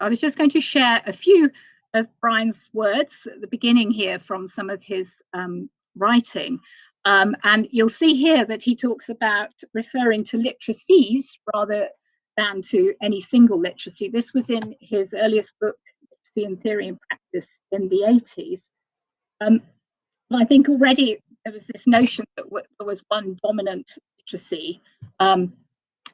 I was just going to share a few of Brian's words at the beginning here from some of his writing. And you'll see here that he talks about referring to literacies rather than to any single literacy. This was in his earliest book, Literacy in Theory and Practice, in the 80s. I think already there was this notion that there was one dominant literacy,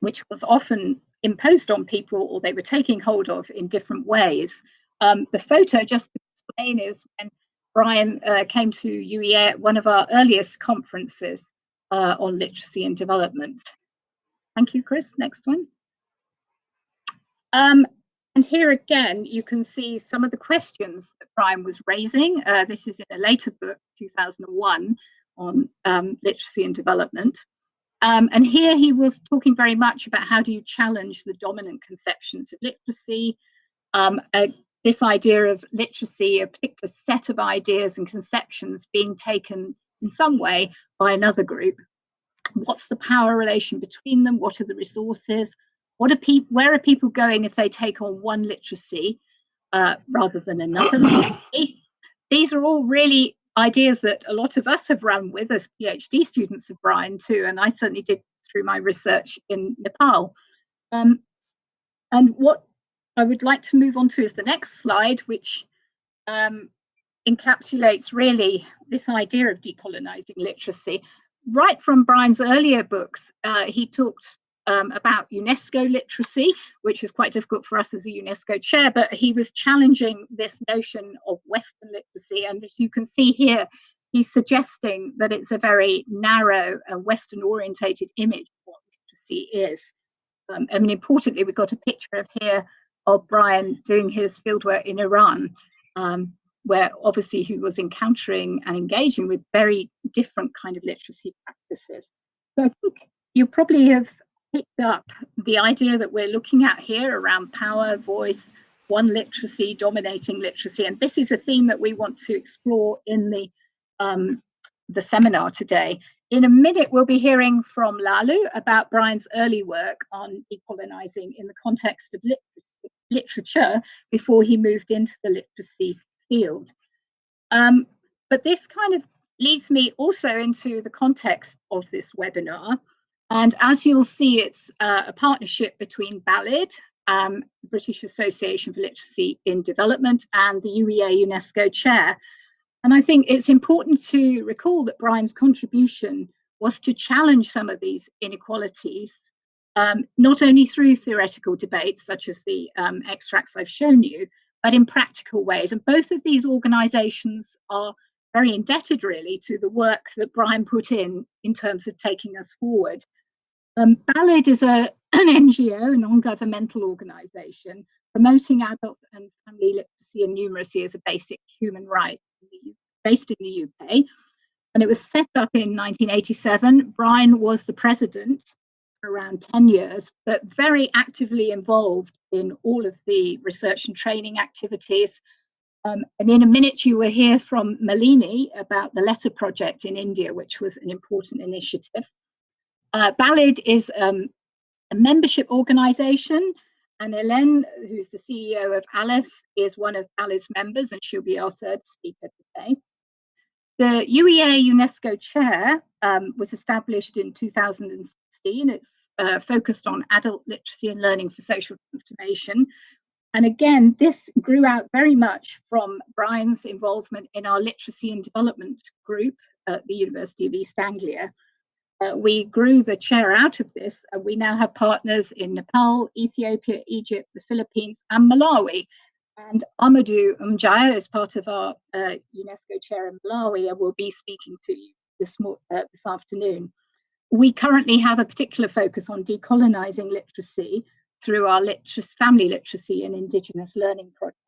which was often imposed on people, or they were taking hold of in different ways. The photo, just to explain, is when Brian came to UEA at one of our earliest conferences on literacy and development. Thank you, Chris. Next one. And here again, you can see some of the questions that Brian was raising. This is in a later book, 2001, on literacy and development. And here he was talking very much about how do you challenge the dominant conceptions of literacy, this idea of literacy, a particular set of ideas and conceptions being taken in some way by another group. What's the power relation between them? What are the resources? Where are people going if they take on one literacy rather than another literacy? These are all really ideas that a lot of us have run with as PhD students of Brian too, and I certainly did through my research in Nepal. And what I would like to move on to is the next slide, which encapsulates really this idea of decolonizing literacy. Right from Brian's earlier books, he talked about UNESCO literacy, which is quite difficult for us as a UNESCO chair, but he was challenging this notion of Western literacy. And as you can see here, he's suggesting that it's a very narrow and Western orientated image of what literacy is. I mean, importantly, we've got a picture of here of Brian doing his fieldwork in Iran, where obviously he was encountering and engaging with very different kind of literacy practices. So I think you probably have picked up the idea that we're looking at here around power, voice, one literacy, dominating literacy. And this is a theme that we want to explore in the seminar today. In a minute, we'll be hearing from Lalu about Brian's early work on decolonizing in the context of literature before he moved into the literacy field. But this kind of leads me also into the context of this webinar. And as you'll see, it's a partnership between BALID, the British Association for Literacy in Development, and the UEA UNESCO chair. And I think it's important to recall that Brian's contribution was to challenge some of these inequalities, not only through theoretical debates, such as the extracts I've shown you, but in practical ways. And both of these organizations are very indebted, really, to the work that Brian put in terms of taking us forward. BALID is an NGO, a non-governmental organisation, promoting adult and family literacy and numeracy as a basic human right, based in the UK. And it was set up in 1987. Brian was the president for around 10 years, but very actively involved in all of the research and training activities. And in a minute, you will hear from Malini about the Letter Project in India, which was an important initiative. BALID is a membership organisation, and Hélène, who's the CEO of Aleph, is one of BALID's members, and she'll be our third speaker today. The UEA UNESCO chair was established in 2016. It's focused on adult literacy and learning for social transformation. And again, this grew out very much from Brian's involvement in our literacy and development group at the University of East Anglia. We grew the chair out of this, and we now have partners in Nepal, Ethiopia, Egypt, the Philippines, and Malawi. And Amadou Mjaya is part of our UNESCO chair in Malawi and will be speaking to you this afternoon. We currently have a particular focus on decolonizing literacy through our family literacy and Indigenous learning project.